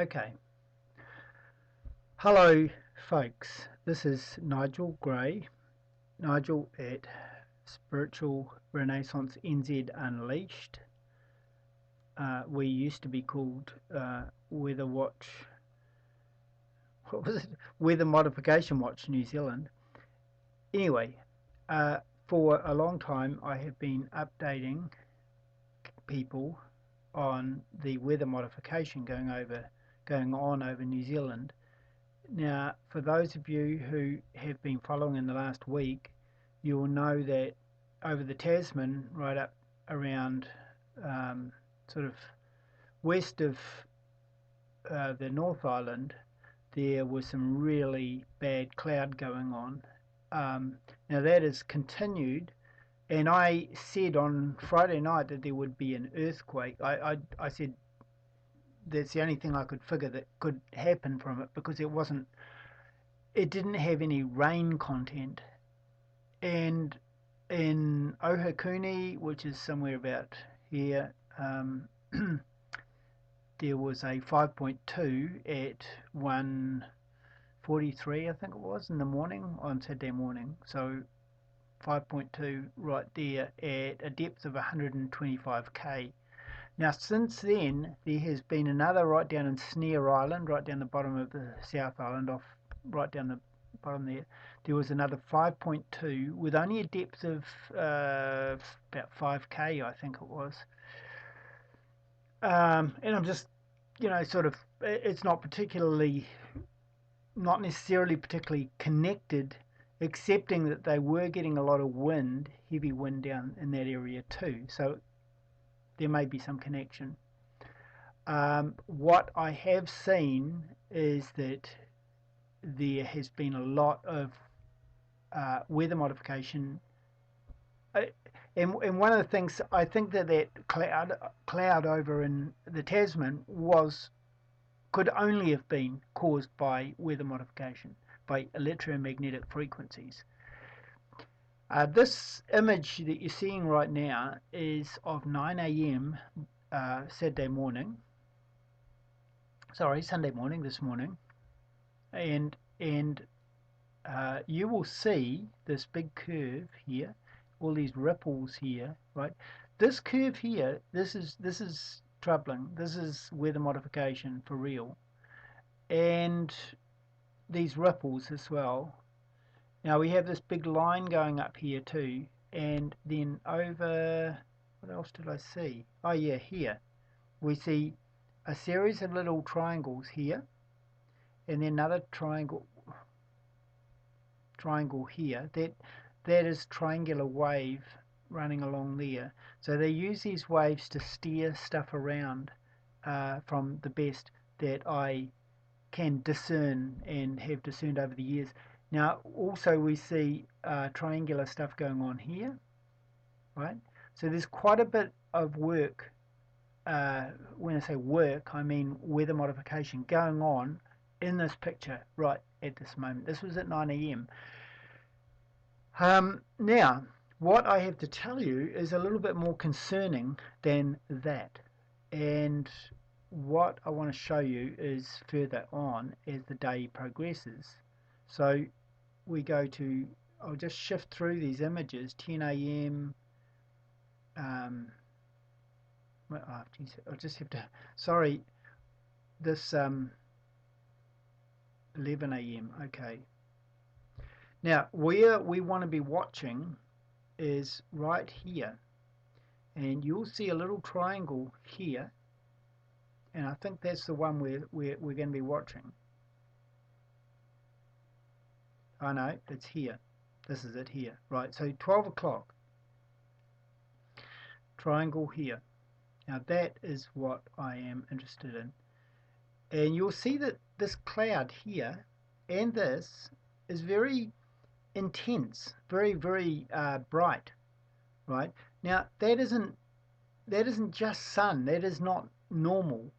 Okay. Hello, folks. This is Nigel Gray. Nigel at Spiritual Renaissance NZ Unleashed. We used to be called Weather Watch. What was it? Weather Modification Watch New Zealand. Anyway, for a long time I have been updating people on the weather modification going on over New Zealand. Now, for those of you who have been following in the last week, you will know that over the Tasman, right up around sort of west of the North Island, there was some really bad cloud going on. Now that has continued, and I said on Friday night that there would be an earthquake. I said that's the only thing I could figure that could happen from it, because it didn't have any rain content. And in Ohakune, which is somewhere about here, there was a 5.2 at 1:43, I think it was, in the morning, on Saturday morning. So 5.2 right there at a depth of 125k. Now, since then, there has been another right down in Snare Island, right down the bottom of the South Island, right down the bottom there. There was another 5.2 with only a depth of about 5k, I think it was. And I'm just, sort of, it's not necessarily particularly connected, excepting that they were getting a lot of wind, heavy wind down in that area too. So there may be some connection. What I have seen is that there has been a lot of weather modification, and one of the things, I think that cloud over in the Tasman could only have been caused by weather modification, by electromagnetic frequencies. This image that you're seeing right now is of 9 a.m. Sunday morning, this morning, and you will see this big curve here, all these ripples here, right? This curve here, this is troubling. This is weather modification for real, and these ripples as well. Now we have this big line going up here too, and then over, what else did I see? Oh yeah, here we see a series of little triangles here, and then another triangle here. That is triangular wave running along there. So they use these waves to steer stuff around, from the best that I can discern and have discerned over the years. Now also we see triangular stuff going on here, right? So there's quite a bit of work, when I say work I mean weather modification, going on in this picture right at this moment. This was at 9 a.m. Now what I have to tell you is a little bit more concerning than that, and what I want to show you is further on as the day progresses. So we go to, I'll just shift through these images. 10 a.m. Oh, geez, I'll just have to, sorry, this 11 a.m. Okay. Now where we want to be watching is right here, and you'll see a little triangle here, and I think that's the one we're going to be watching. Oh no, it's here. This is it here. Right, so 12 o'clock. Triangle here. Now that is what I am interested in. And you'll see that this cloud here and this is very intense, very, very bright. Right? Now that isn't just sun. That is not normal.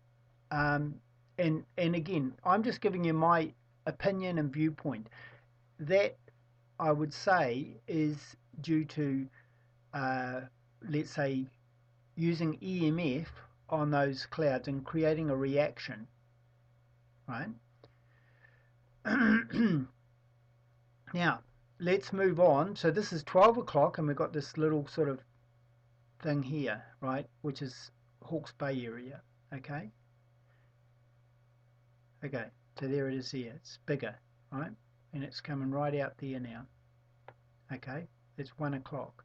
And again, I'm just giving you my opinion and viewpoint. That, I would say, is due to, let's say, using EMF on those clouds and creating a reaction. right? Now, let's move on. So this is 12 o'clock, and we've got this little sort of thing here, right, which is Hawke's Bay area, okay? Okay, so there it is here. It's bigger, right? And it's coming right out there now, okay? It's 1 o'clock.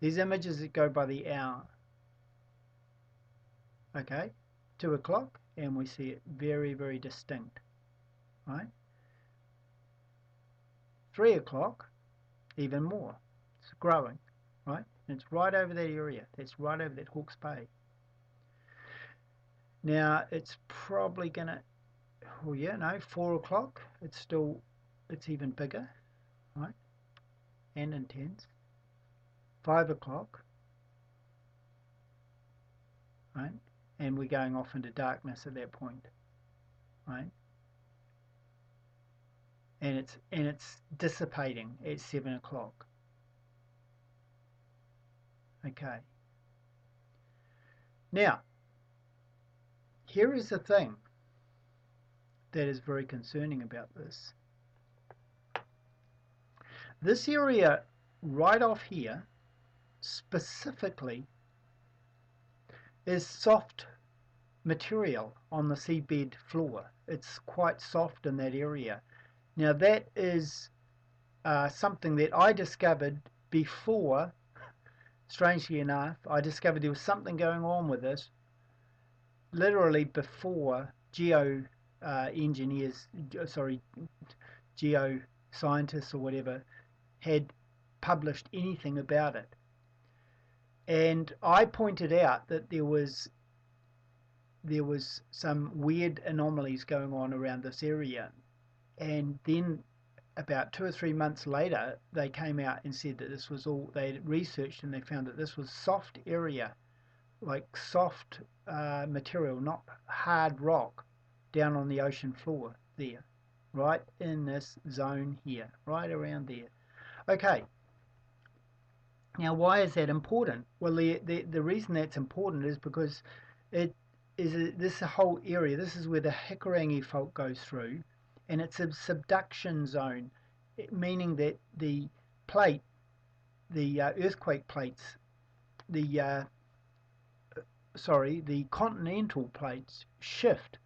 These images that go by the hour, okay? 2 o'clock, and we see it very, very distinct, right? 3 o'clock, even more. It's growing, right? And it's right over that area. It's right over that Hawke's Bay. Now, it's probably going to, well, yeah, no, 4 o'clock, it's even bigger, right? And intense. 5 o'clock, right? And we're going off into darkness at that point, right? And it's dissipating at 7 o'clock. Okay. Now, here is the thing that is very concerning about this. This area right off here specifically is soft material on the seabed floor. It's quite soft in that area. Now that is something that I discovered before. Strangely enough, I discovered there was something going on with this literally before geoscientists or whatever had published anything about it. And I pointed out that there was some weird anomalies going on around this area. And then about 2 or 3 months later, they came out and said that this was all, they researched and they found that this was soft area, like soft material, not hard rock, down on the ocean floor there, right in this zone here, right around there. Okay, now why is that important? Well, the reason that's important is because it is this whole area, this is where the Hikurangi fault goes through, and it's a subduction zone, meaning that the plate, the earthquake plates, the continental plates shift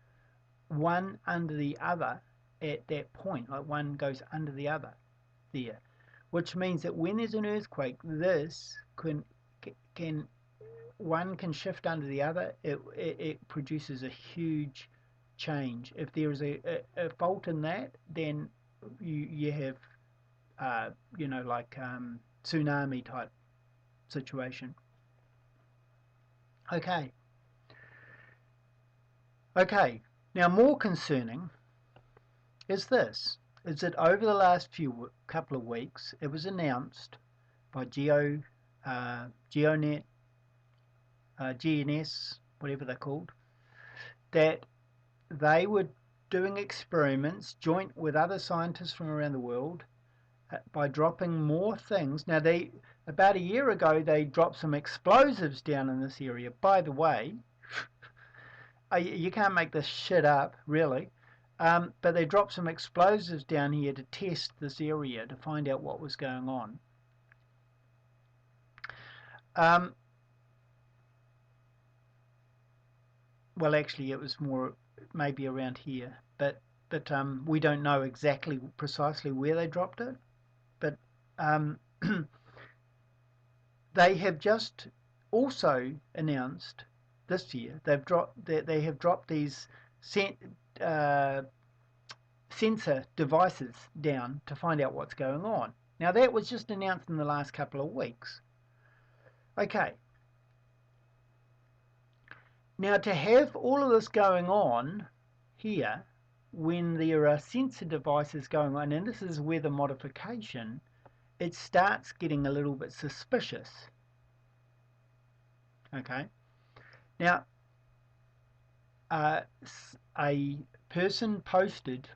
one under the other at that point, like one goes under the other there, which means that when there's an earthquake, this can one can shift under the other. It produces a huge change. If there is a fault in that, then you have like tsunami type situation. Okay. Now, more concerning is this: is that over the last couple of weeks, it was announced by GeoNet, GNS, whatever they're called, that they were doing experiments joint with other scientists from around the world by dropping more things. Now, about a year ago, they dropped some explosives down in this area. By the way, you can't make this shit up, really. But they dropped some explosives down here to test this area to find out what was going on. Well, actually, it was more maybe around here, but we don't know exactly precisely where they dropped it. But they have just also announced this year they have dropped these sensor devices down to find out what's going on. Now that was just announced in the last couple of weeks. Okay. Now, to have all of this going on here, when there are sensor devices going on, and this is weather modification, it starts getting a little bit suspicious. Okay. Now, a person posted,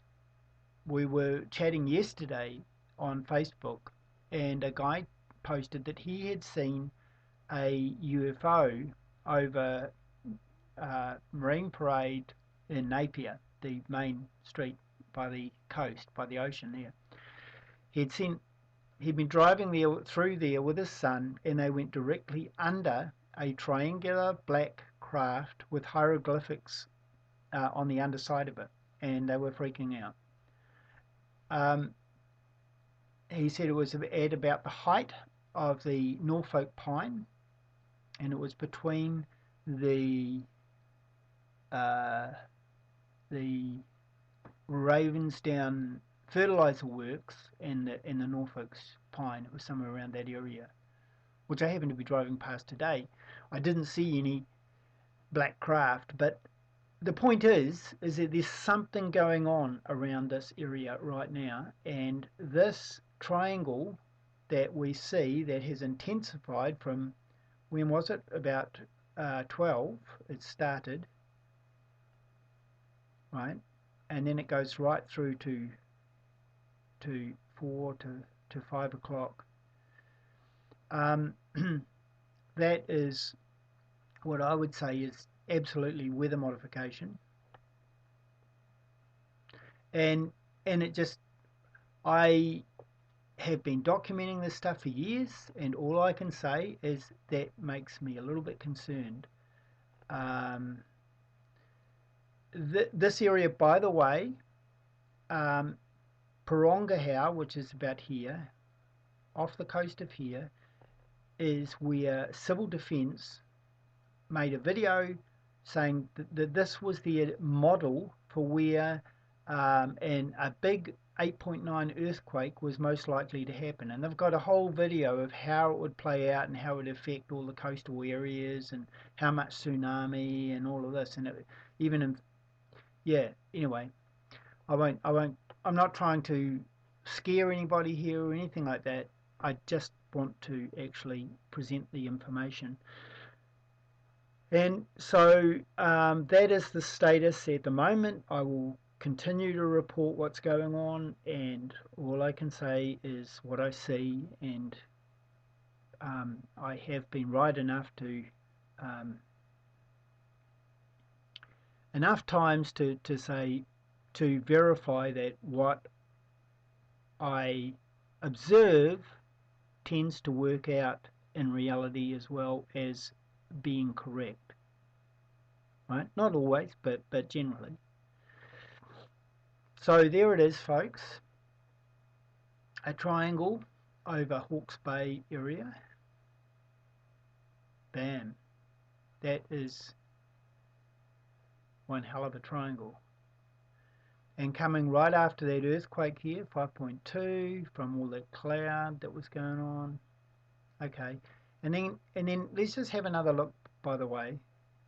we were chatting yesterday on Facebook, and a guy posted that he had seen a UFO over Marine Parade in Napier, the main street by the coast, by the ocean there. He'd been driving through there with his son, and they went directly under a triangular black craft with hieroglyphics on the underside of it, and they were freaking out. He said it was at about the height of the Norfolk pine, and it was between the Ravensdown fertilizer works and the Norfolk pine. It was somewhere around that area, which I happened to be driving past today. I didn't see any black craft, but the point is that there's something going on around this area right now, and this triangle that we see that has intensified from, when was it? About 12 it started, right? And then it goes right through to 4 to 5 o'clock. That is what I would say is absolutely weather modification. And it just, I have been documenting this stuff for years, and all I can say is that makes me a little bit concerned. This area, by the way, Porongahau, which is about here, off the coast of here, is where Civil Defence made a video saying that this was their model for where and a big 8.9 earthquake was most likely to happen, and they've got a whole video of how it would play out and how it would affect all the coastal areas and how much tsunami and all of this, and even in, yeah, anyway, I'm not trying to scare anybody here or anything like that. I just want to actually present the information. And so that is the status at the moment. I will continue to report what's going on, and all I can say is what I see, and I have been right enough to enough times to say, to verify that what I observe tends to work out in reality as well as being correct, right? Not always, but generally. So there it is, folks. A triangle over Hawke's Bay area. Bam. That is one hell of a triangle. And coming right after that earthquake here, 5.2, from all that cloud that was going on. Okay. And then let's just have another look, by the way.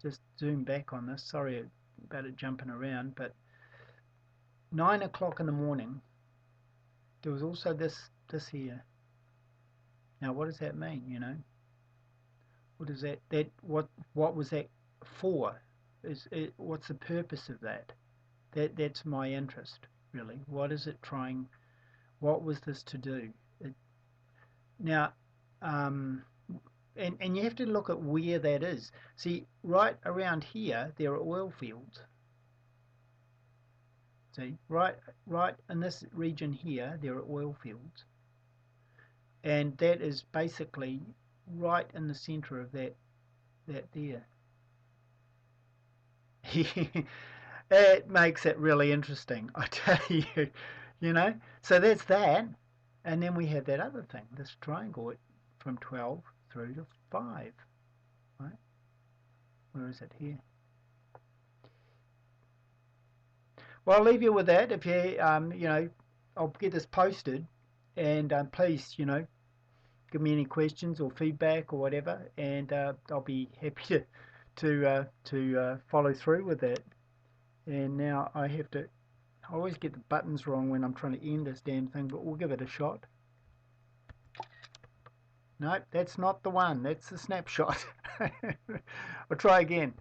Just zoom back on this. Sorry about it jumping around, but 9 o'clock in the morning, there was also this here. Now, what does that mean, you know? What is that? What was that for? What's the purpose of that? That's my interest, really. What is it trying? What was this to do? Now, and you have to look at where that is. See, right around here, there are oil fields. See, right in this region here, there are oil fields, and that is basically right in the center of that there. It makes it really interesting, I tell you. You know, so that's that, and then we have that other thing, this triangle from 12 through to 5, right? Where is it here? Well, I'll leave you with that. If you, you know, I'll get this posted, and please, you know, give me any questions or feedback or whatever, and I'll be happy to follow through with that. And now I always get the buttons wrong when I'm trying to end this damn thing, but we'll give it a shot. No, that's not the one. That's the snapshot. I'll try again.